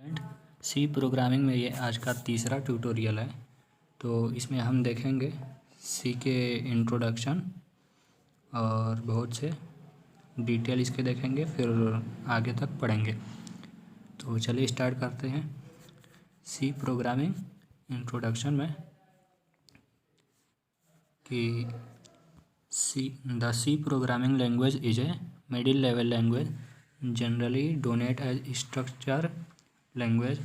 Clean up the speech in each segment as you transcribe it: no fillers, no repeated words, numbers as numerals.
Student, सी programming में ये आज का तीसरा ट्यूटोरियल है। तो इसमें हम देखेंगे सी के इंट्रोडक्शन और बहुत से डिटेल इसके देखेंगे, फिर आगे तक पढ़ेंगे। तो चलिए स्टार्ट करते हैं। सी प्रोग्रामिंग इंट्रोडक्शन में कि the C programming language is a middle level language generally known as structured language.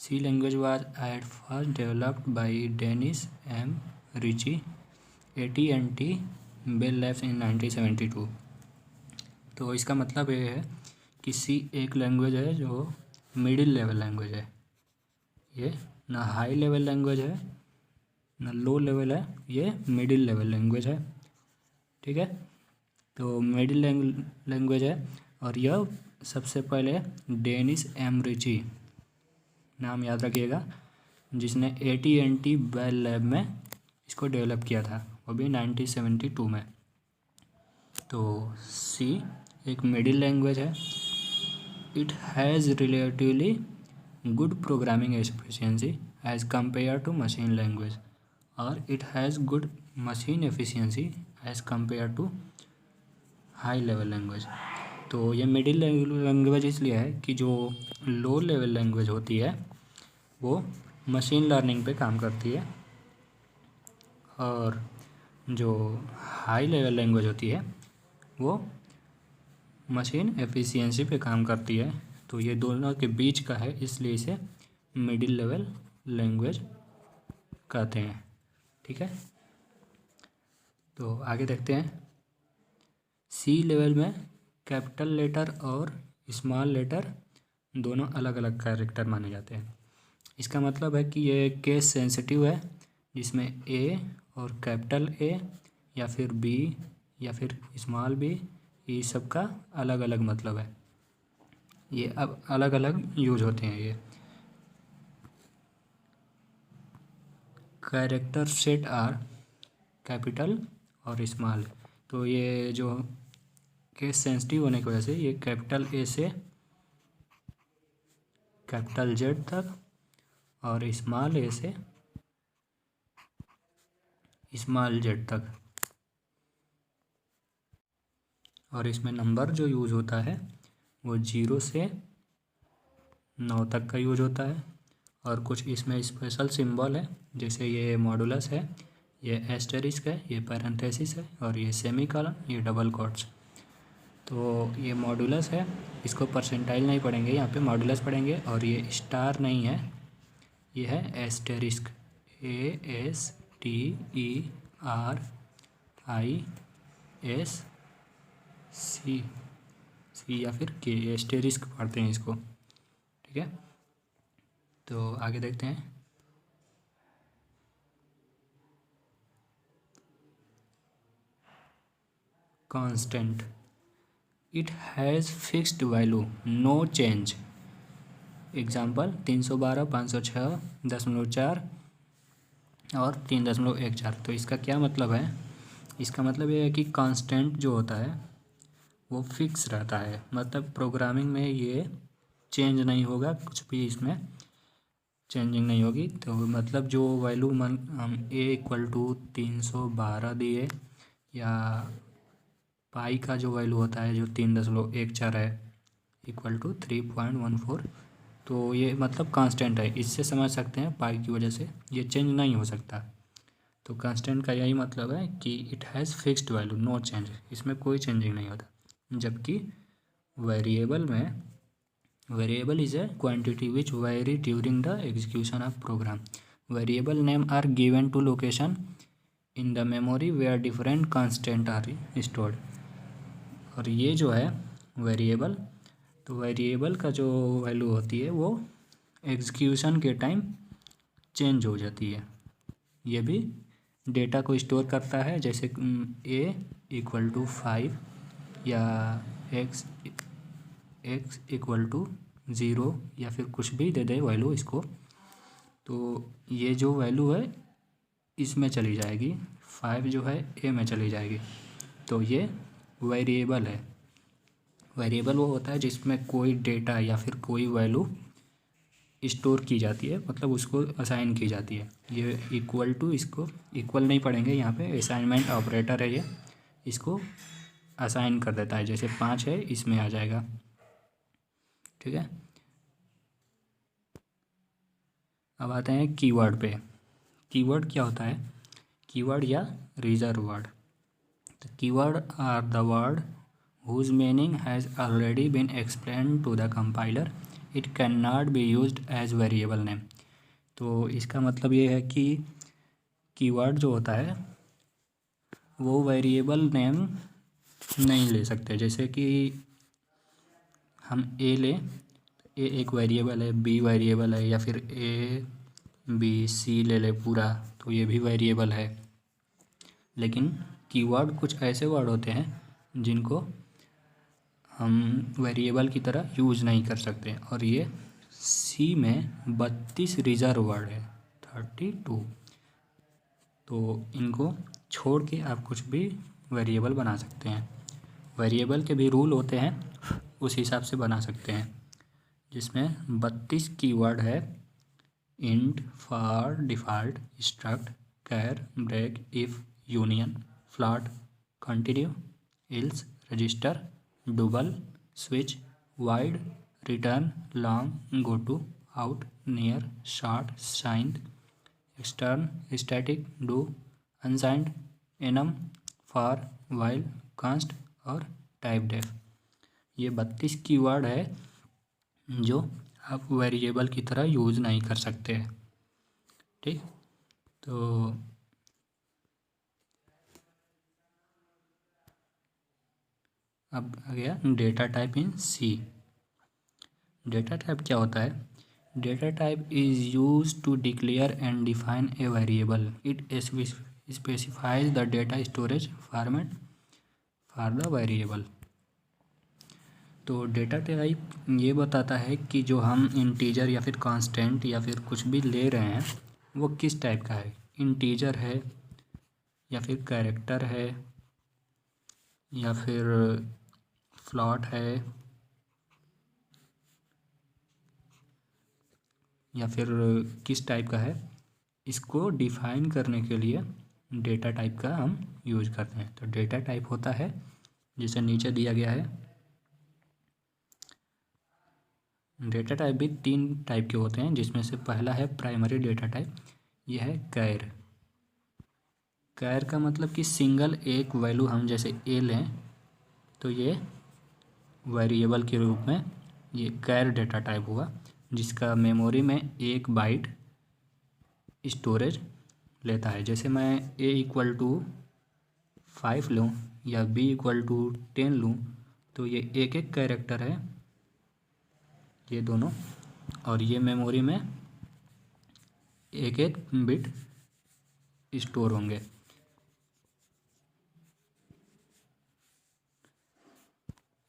C language was at first developed by Dennis M. Ritchie, AT&T Bell Labs in 1972। तो इसका मतलब ये है कि सी एक लैंग्वेज है जो मिडिल लेवल लैंग्वेज है। ये ना हाई लेवल लैंग्वेज है ना लो लेवल है, ये मिडिल लेवल लैंग्वेज है। ठीक है, तो मिडिल लैंग्वेज है और यह सबसे पहले डेनिस एम रिची, नाम याद रखिएगा, जिसने AT&T बेल लैब में इसको डेवलप किया था, वो भी 1972 में। तो सी एक मिडिल लैंग्वेज है। It has relatively good programming efficiency as compare to machine language, और it has good machine efficiency as compare to high level language. तो ये मिडिल लैंग्वेज इसलिए है कि जो लो लेवल लैंग्वेज होती है वो मशीन लर्निंग पे काम करती है, और जो हाई लेवल लैंग्वेज होती है वो मशीन एफिशिएंसी पे काम करती है। तो ये दोनों के बीच का है, इसलिए इसे मिडिल लेवल लैंग्वेज कहते हैं। ठीक है, तो आगे देखते हैं। सी लेवल में कैपिटल लेटर और स्मॉल लेटर दोनों अलग अलग कैरेक्टर माने जाते हैं। इसका मतलब है कि ये केस सेंसिटिव है, जिसमें ए और कैपिटल ए या फिर बी या फिर स्मॉल बी, ये सब का अलग अलग मतलब है। ये अब अलग अलग यूज होते हैं। ये कैरेक्टर सेट आर कैपिटल और स्मॉल। तो ये जो केस सेंसिटिव होने की वजह से ये कैपिटल ए से कैपिटल जेड तक और स्मॉल ए से स्मॉल जेड तक, और इसमें नंबर जो यूज होता है वो 0 से 9 तक का यूज होता है। और कुछ इसमें स्पेशल सिंबल है, जैसे ये मॉडुलस है, ये एस्टेरिस्क है, ये पैरेंथेसिस है, और ये सेमीकोलन, ये डबल कोट्स। तो ये मॉडुलस है, इसको परसेंटाइल नहीं पढ़ेंगे, यहाँ पे मॉडुलस पढ़ेंगे। और ये स्टार नहीं है, ये है एस्टेरिस्क, ASTERISC या फिर के, एस्टेरिस्क पढ़ते हैं इसको। ठीक है, तो आगे देखते हैं। Constant, it has fixed value, no change. Example 312, 506, 10.4 और 3.14। तो इसका क्या मतलब है? इसका मतलब ये है कि कांस्टेंट जो होता है वो फिक्स रहता है, मतलब प्रोग्रामिंग में ये चेंज नहीं होगा, कुछ भी इसमें चेंजिंग नहीं होगी। तो मतलब जो वैल्यू हम A=312 दिए, या पाई का जो वैल्यू होता है जो 3.14 है =3.14, तो ये मतलब कांस्टेंट है। इससे समझ सकते हैं पाई की वजह से ये चेंज नहीं हो सकता। तो कांस्टेंट का यही मतलब है कि it has fixed value, no change, इसमें कोई चेंजिंग नहीं होता। जबकि वेरिएबल में, variable is a quantity which vary during the execution of program. Variable name are given to location in the memory where different constant are stored. और ये जो है वेरिएबल, तो वेरिएबल का जो वैल्यू होती है वो एग्जीक्यूशन के टाइम चेंज हो जाती है। ये भी डेटा को स्टोर करता है, जैसे A=5 या x=0 या फिर कुछ भी दे दे वैल्यू इसको, तो ये जो वैल्यू है इसमें चली जाएगी, 5 जो है A में चली जाएगी। तो ये वेरिएबल है। वेरिएबल वो होता है जिसमें कोई डेटा या फिर कोई वैल्यू स्टोर की जाती है, मतलब उसको असाइन की जाती है। ये इक्वल टू, इसको इक्वल नहीं पढ़ेंगे यहाँ पे, असाइनमेंट ऑपरेटर है ये, इसको असाइन कर देता है। जैसे 5 है, इसमें आ जाएगा, ठीक है। अब आते हैं कीवर्ड पे। कीवर्ड क्या होता है? कीवर्ड या रिजर्व वर्ड। तो keyword are the word whose meaning has already been explained to the compiler. It cannot be used as variable name. तो इसका मतलब ये है कि कीवर्ड जो होता है वो वेरिएबल नेम नहीं ले सकते। जैसे कि हम ए लें, ए एक वेरिएबल है, बी वेरिएबल है, या फिर ए बी सी ले ले पूरा, तो ये भी वेरिएबल है। लेकिन कीवर्ड कुछ ऐसे वर्ड होते हैं जिनको हम वेरिएबल की तरह यूज़ नहीं कर सकते, और ये सी में 32 रिजर्व वर्ड है, 32। तो इनको छोड़ के आप कुछ भी वेरिएबल बना सकते हैं। वेरिएबल के भी रूल होते हैं, उस हिसाब से बना सकते हैं, जिसमें 32 कीवर्ड है। Int, for, default, struct, char, break, if, union, float, continue, else, register, double, switch, void, return, long, go to, auto, near, short, signed, extern, static, do, unsigned, enum, for, while, const और typedef. ये 32 keyword है जो आप variable की तरह use नहीं कर सकते, ठीक। तो अब आ गया data type in C. Data type क्या होता है? Data type is use to declare and define a variable. It specifies the data storage format for the variable. तो डेटा टाइप ये बताता है कि जो हम इंटीजर या फिर कांस्टेंट या फिर कुछ भी ले रहे हैं वो किस टाइप का है। इंटीजर है, या फिर कैरेक्टर है, या फिर फ्लॉट है, या फिर किस टाइप का है। इसको डिफाइन करने के लिए डेटा टाइप का हम यूज करते हैं। तो डेटा टाइप होता है, जिसे नीचे दिया गया है। डेटा टाइप भी 3 टाइप के होते हैं, जिसमें से पहला है प्राइमरी डेटा टाइप। यह है कैर। कैर का मतलब कि सिंगल एक वैल्यू हम जैसे ए लें तो ये वेरिएबल के रूप में ये कैर डेटा टाइप हुआ, जिसका मेमोरी में 1 बाइट स्टोरेज लेता है। जैसे मैं ए इक्वल टू 5 लूँ या बी इक्वल टू 10 लूँ, तो ये एक एक कैरेक्टर है ये दोनों, और ये मेमोरी में एक एक बिट स्टोर होंगे।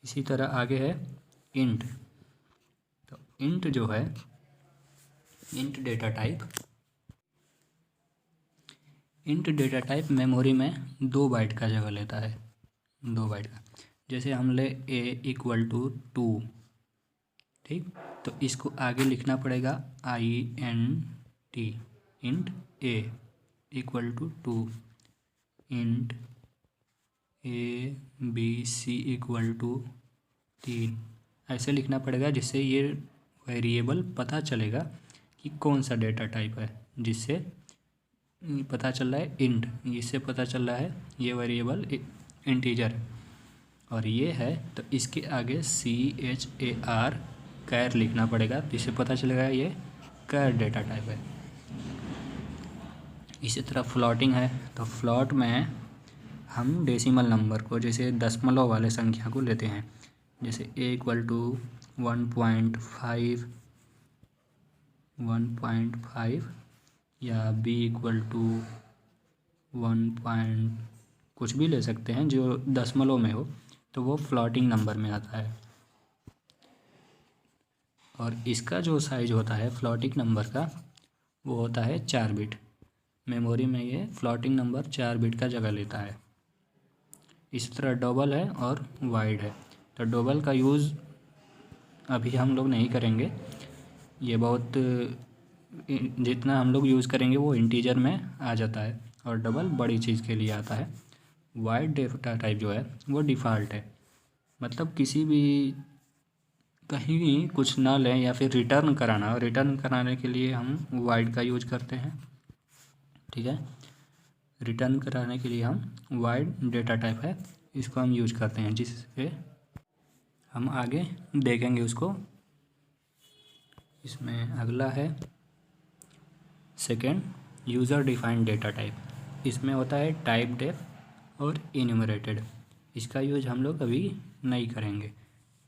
इसी तरह आगे है इंट। तो इंट जो है, इंट डेटा टाइप मेमोरी में 2 बाइट का जगह लेता है, 2 बाइट का। जैसे हम ले ए इक्वल टू 2, ठीक। तो इसको आगे लिखना पड़ेगा INT, int a equal to 2, int a b c equal to 3। ऐसे लिखना पड़ेगा, जिससे ये वेरिएबल पता चलेगा कि कौन सा डेटा टाइप है। जिससे पता चल रहा है इंट, इससे पता चल रहा है ये वेरिएबल इंटीजर है। और ये है तो इसके आगे CHAR कैर लिखना पड़ेगा, जिससे पता चलेगा ये कैर डेटा टाइप है। इसी तरह फ्लॉटिंग है। तो फ्लॉट में हम डेसिमल नंबर को, जैसे दशमलव वाले संख्या को लेते हैं। जैसे ए इक्वल टू 1.5 या बी इक्वल टू 1 कुछ भी ले सकते हैं जो दशमलव में हो, तो वो फ्लॉटिंग नंबर में आता है। और इसका जो साइज होता है फ्लॉटिंग नंबर का, वो होता है 4 बिट। मेमोरी में ये फ्लॉटिंग नंबर 4 बिट का जगह लेता है। इसी तरह डबल है और वाइड है। तो डबल का यूज़ अभी हम लोग नहीं करेंगे, ये बहुत जितना हम लोग यूज़ करेंगे वो इंटीजर में आ जाता है और डबल बड़ी चीज़ के लिए आता है। वाइड डेटा टाइप जो है वो डिफ़ॉल्ट है, मतलब किसी भी कहीं भी कुछ ना लें या फिर रिटर्न कराने के लिए हम वाइड का यूज करते हैं। ठीक है, रिटर्न कराने के लिए हम वाइड डेटा टाइप है, इसको हम यूज करते हैं, जिससे हम आगे देखेंगे उसको। इसमें अगला है second, user defined data type. इसमें होता है टाइप डेफ और इन्यूमरेटेड। इसका यूज हम लोग अभी नहीं करेंगे,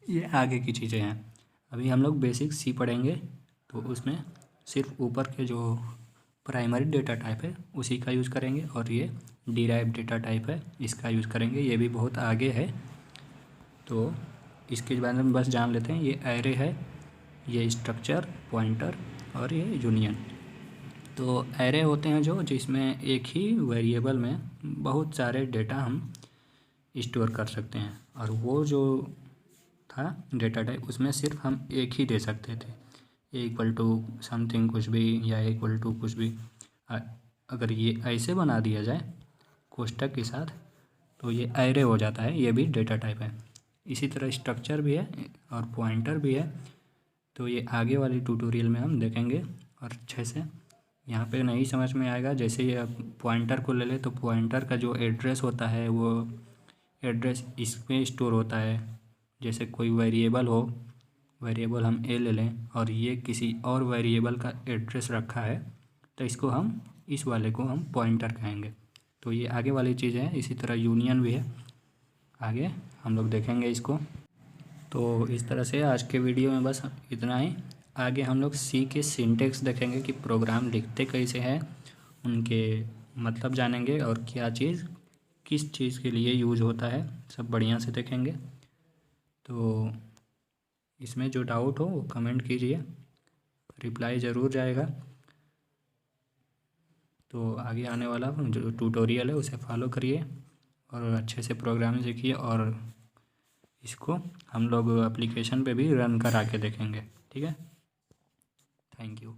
ये आगे की चीज़ें हैं। अभी हम लोग बेसिक सी पढ़ेंगे, तो उसमें सिर्फ ऊपर के जो प्राइमरी डेटा टाइप है उसी का यूज़ करेंगे, और ये डिराइव डेटा टाइप है इसका यूज़ करेंगे। ये भी बहुत आगे है, तो इसके बारे में बस जान लेते हैं। ये एरे है, ये स्ट्रक्चर, पॉइंटर और ये यूनियन। तो एरे होते हैं जो जिसमें एक ही वेरिएबल में बहुत सारे डेटा हम स्टोर कर सकते हैं, और वो जो था डेटा टाइप उसमें सिर्फ हम एक ही दे सकते थे, इक्वल टू समथिंग कुछ भी या इक्वल टू कुछ भी। अगर ये ऐसे बना दिया जाए कोष्टक के साथ तो ये एरे हो जाता है, ये भी डेटा टाइप है। इसी तरह स्ट्रक्चर भी है और पॉइंटर भी है, तो ये आगे वाली ट्यूटोरियल में हम देखेंगे और अच्छे से। यहाँ पे नहीं समझ में आएगा, जैसे ये पॉइंटर को ले ले तो पॉइंटर का जो एड्रेस होता है वो एड्रेस इसमें स्टोर होता है। जैसे कोई वेरिएबल हो, वेरिएबल हम ए ले लें और ये किसी और वेरिएबल का एड्रेस रखा है, तो इसको हम इस वाले को हम पॉइंटर कहेंगे। तो ये आगे वाली चीज़ है। इसी तरह यूनियन भी है, आगे हम लोग देखेंगे इसको। तो इस तरह से आज के वीडियो में बस इतना ही। आगे हम लोग सी के सिंटेक्स देखेंगे कि प्रोग्राम लिखते कैसे हैं, उनके मतलब जानेंगे और क्या चीज़ किस चीज़ के लिए यूज होता है, सब बढ़िया से देखेंगे। तो इसमें जो डाउट हो वो कमेंट कीजिए, रिप्लाई ज़रूर जाएगा। तो आगे आने वाला जो ट्यूटोरियल है उसे फॉलो करिए और अच्छे से प्रोग्रामिंग सीखिए, और इसको हम लोग एप्लीकेशन पे भी रन करा के देखेंगे। ठीक है, थैंक यू।